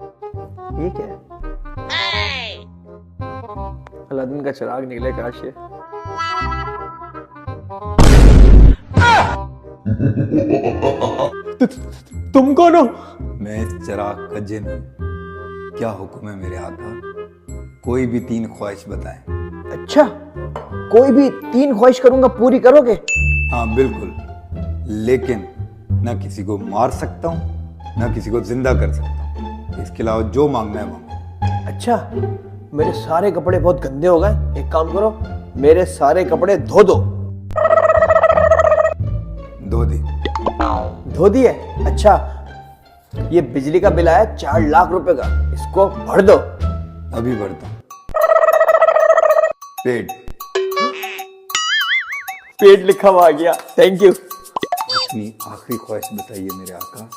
ये क्या है? अलादीन का चिराग निकले काश ये। तुम कौन हो? मैं इस चिराग का जिन हूँ। क्या हुक्म है मेरे आका? कोई भी 3 ख्वाहिश बताएं। अच्छा, कोई भी 3 ख्वाहिश करूंगा, पूरी करोगे? हाँ बिल्कुल, लेकिन ना किसी को मार सकता हूँ ना किसी को जिंदा कर सकता हूँ। इसके अलावा जो मांगना है मांगो। अच्छा, मेरे सारे कपड़े बहुत गंदे हो गए, एक काम करो, मेरे सारे कपड़े धो दो। धो दी। धो दिए? अच्छा, ये बिजली का बिल आया 4 लाख रुपए का, इसको भर दो। अभी भरता हूँ। पेट। पेट लिखा हुआ आ गया, थैंक यू। अपनी आखिरी ख्वाहिश बताइए मेरे आका।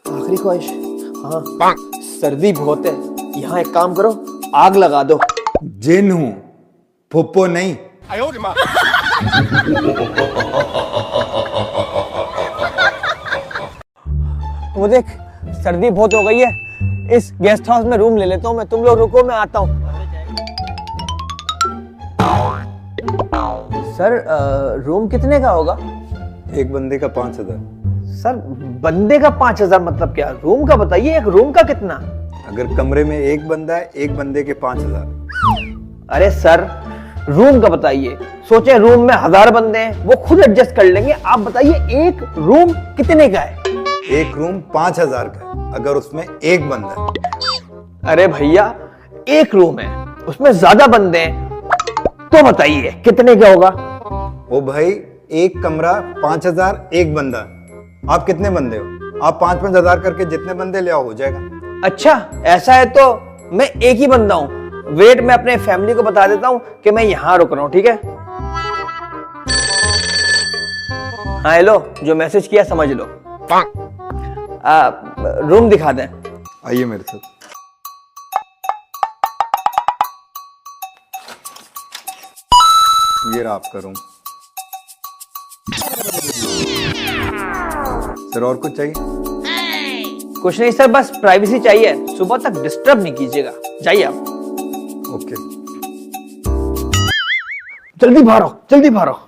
आखिरी ख्वाहिश? हाँ, सर्दी बहुत है, यहाँ एक काम करो, आग लगा दो। जिन हूँ, फुप्पो नहीं। वो देख, सर्दी बहुत हो गई है, इस गेस्ट हाउस में रूम ले लेता हूँ मैं, तुम लोग रुको, मैं आता हूँ। सर, रूम कितने का होगा? एक बंदे का 5,000। सर, बंदे का 5,000 मतलब क्या? रूम का बताइए, एक रूम का कितना? अगर कमरे में एक बंदा है, एक बंदे के 5,000। अरे सर, रूम का बताइए। सोचे रूम में 1000 बंदे हैं, वो खुद एडजस्ट कर लेंगे, आप बताइए एक रूम कितने का है? एक रूम 5,000 का है, अगर उसमें एक बंदा है। अरे भैया, एक रूम है, उसमें ज्यादा बंदे हैं, तो बताइए कितने का होगा? ओ भाई, एक कमरा 5,000, एक बंदा। आप कितने बंदे हो? आप 5-5 हजार करके जितने बंदे ले आओ, हो जाएगा। अच्छा, ऐसा है तो मैं एक ही बंदा हूँ। वेट, मैं अपने फैमिली को बता देता हूँ कि मैं यहाँ रुक रहा हूँ, ठीक है? हाँ हेलो, जो मैसेज किया समझ लो। रूम दिखा दें। आइए मेरे साथ। ये रहा आपका रूम। सर और कुछ चाहिए? कुछ नहीं सर, बस प्राइवेसी चाहिए, सुबह तक डिस्टर्ब नहीं कीजिएगा, जाइए आप। ओके। जल्दी बाहर आओ, जल्दी बाहर आओ।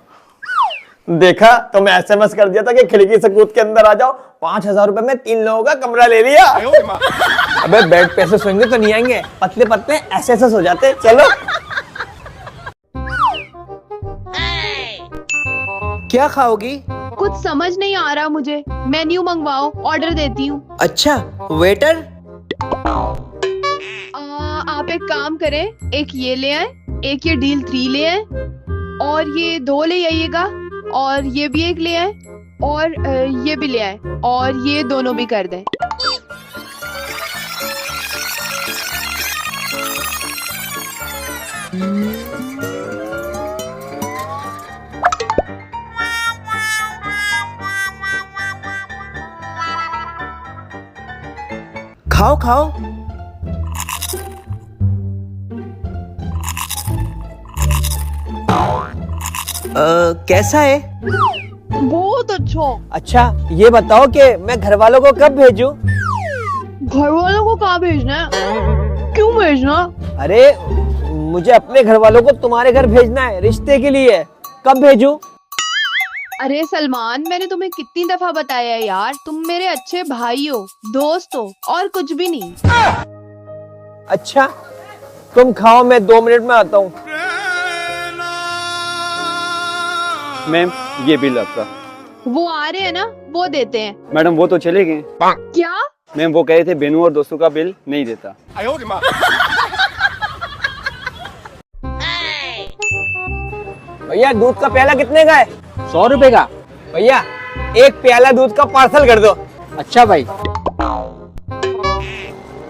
देखा तो मैं SMS कर दिया था कि खिड़की से कूद के अंदर आ जाओ। 5,000 रुपए में 3 लोगों का कमरा ले लिया। अबे बेड पे से सोएंगे तो नहीं आएंगे, पतले पतले SS हो जाते। चलो। क्या खाओगी? कुछ समझ नहीं आ रहा मुझे, मेन्यू मंगवाओ, ऑर्डर देती हूँ। अच्छा, वेटर। आप एक काम करें, एक ये ले आए, एक ये डील 3 ले आए, और ये 2 ले आइएगा, और ये भी एक ले आए, और ये भी ले आए, और ये दोनों भी कर दें। खाओ खाओ। कैसा है? बहुत अच्छा। अच्छा, ये बताओ कि मैं घर वालों को कब भेजूं? घर वालों को कहाँ भेजना है? क्यों भेजना? अरे, मुझे अपने घर वालों को तुम्हारे घर भेजना है, रिश्ते के लिए। कब भेजूं? अरे सलमान, मैंने तुम्हें कितनी दफा बताया है यार, तुम मेरे अच्छे भाई हो, दोस्त हो, और कुछ भी नहीं। अच्छा, तुम खाओ, मैं 2 मिनट में आता हूँ। मैम, ये बिल आपका। वो आ रहे हैं ना, वो देते हैं। मैडम वो तो चले गए। क्या? मैम वो कह रहे थे बेनू और दोस्तों का बिल नहीं देता। भैया, दूध का प्याला कितने का है? 100 रुपए का। भैया, एक प्याला दूध का पार्सल कर दो। अच्छा भाई,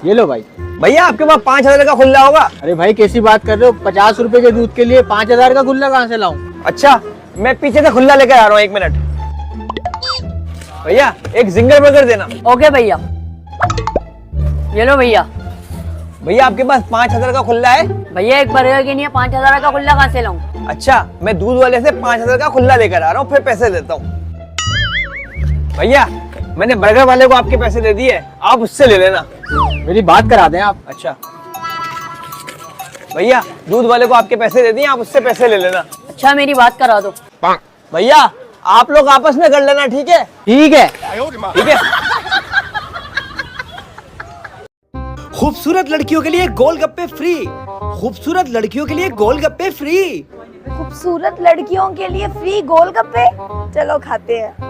ये लो भाई। भैया, आपके पास 5,000 का खुल्ला होगा? अरे भाई कैसी बात कर रहे हो, 50 रुपए के दूध के लिए 5,000 का खुल्ला कहाँ से लाऊं? अच्छा, मैं पीछे से खुल्ला लेकर आ रहा हूँ, 1 मिनट। भैया, एक जिंगर बर्गर देना। ओके भैया, ये लो भैया। भैया, आपके पास 5,000 का खुल्ला है? भैया, एक बर्गर के लिए 5,000 का खुल्ला कहाँ से लाऊं? अच्छा, मैं दूध वाले से 5,000 का खुल्ला लेकर आ रहा हूँ, फिर पैसे देता हूँ। भैया, मैंने बर्गर वाले को आपके पैसे दे दिए, आप उससे ले लेना। मेरी बात करा दें आप। अच्छा भैया, दूध वाले को आपके पैसे दे दिए, आप उससे पैसे ले लेना। अच्छा मेरी बात करा दो। भैया आप लोग आपस में कर लेना, ठीक है? ठीक है। ठीक है। खूबसूरत लड़कियों के लिए गोलगप्पे फ्री। खूबसूरत लड़कियों के लिए गोलगप्पे फ्री। खूबसूरत लड़कियों के लिए फ्री गोलगप्पे, चलो खाते हैं।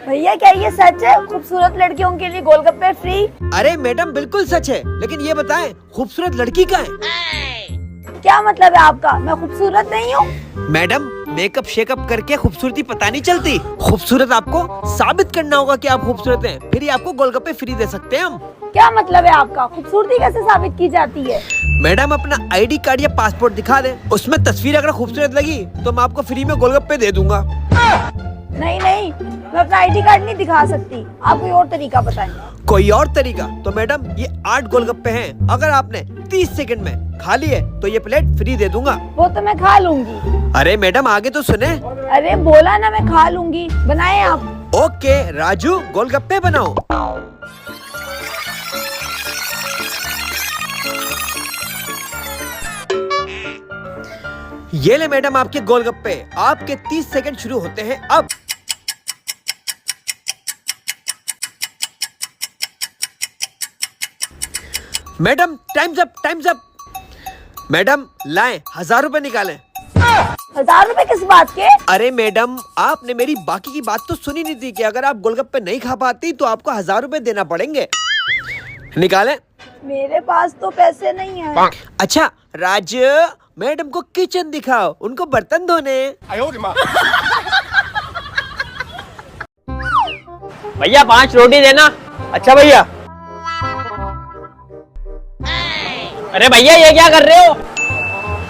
भैया क्या ये सच है, खूबसूरत लड़कियों के लिए गोलगप्पे फ्री? अरे मैडम बिल्कुल सच है, लेकिन ये बताएं खूबसूरत लड़की का है? क्या मतलब है आपका, मैं खूबसूरत नहीं हूँ? मैडम मेकअप शेकअप करके खूबसूरती पता नहीं चलती। खूबसूरत आपको साबित करना होगा कि आप खूबसूरत हैं, फिर ही आपको गोलगप्पे फ्री दे सकते हैं हम। क्या मतलब है आपका, खूबसूरती कैसे साबित की जाती है? मैडम अपना आईडी कार्ड या पासपोर्ट दिखा दें, उसमें तस्वीर अगर खूबसूरत लगी तो मैं आपको फ्री में गोलगप्पे दे दूंगा। नहीं नहीं, मैं अपना आईडी कार्ड नहीं दिखा सकती, आप कोई और तरीका बताएं। कोई और तरीका? तो मैडम ये 8 गोलगप्पे हैं, अगर आपने 30 सेकंड में खा लिए तो ये प्लेट फ्री दे दूंगा। वो तो मैं खा लूंगी। अरे मैडम आगे तो सुने। अरे बोला ना मैं खा लूंगी, बनाए आप। ओके राजू गोलगप्पे बनाओ। ये ले मैडम आपके गोलगप्पे, आपके 30 सेकंड शुरू होते हैं अब। Madam times up, times up. Madam लाएं, 1000 रुपए निकालें। 1000 रुपए किस बात के? अरे मैडम आपने मेरी बाकी की बात तो सुनी नहीं थी कि अगर आप गोलगप्पे नहीं खा पाती तो आपको 1000 रुपए देना पड़ेंगे। निकालें। मेरे पास तो पैसे नहीं है। अच्छा राज, मैडम को किचन दिखाओ, उनको बर्तन धोने। भैया 5 रोटी देना। अच्छा भैया। अरे भैया ये क्या कर रहे हो?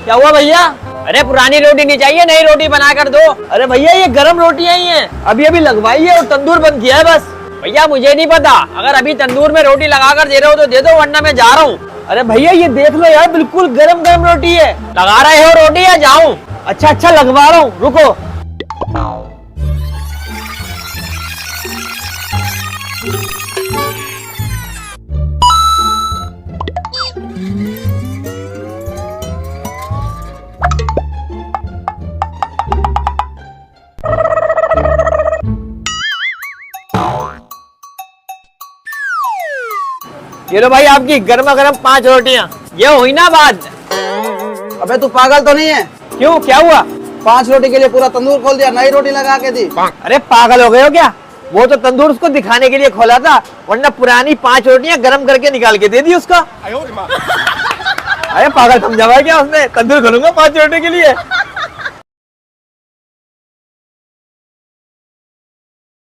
क्या हुआ भैया? अरे पुरानी रोटी नहीं चाहिए, नई रोटी बना कर दो। अरे भैया ये गरम रोटियां ही हैं, अभी अभी लगवाई है और तंदूर बंद किया है बस। भैया मुझे नहीं पता, अगर अभी तंदूर में रोटी लगा कर दे रहे हो तो दे दो, वरना मैं जा रहा हूँ। अरे भैया ये देख लो यार, बिल्कुल गरम गरम रोटी है। लगा रहे हो रोटी या जाऊं? अच्छा अच्छा लगवा रहा हूँ, रुको। ये लो भाई आपकी गर्मा गर्म 5 रोटियां। ये हुई ना बात? अबे तू पागल तो नहीं है? क्यों, क्या हुआ? 5 रोटी के लिए पूरा तंदूर खोल दिया, नई रोटी लगा के दी। अरे पागल हो गए हो क्या? वो तो तंदूर उसको दिखाने के लिए खोला था, वरना पुरानी 5 रोटियां गर्म करके निकाल के दे दी उसका। अरे पागल समझा हुआ है क्या उसने? तंदूर खोलूंगा 5 रोटी के लिए।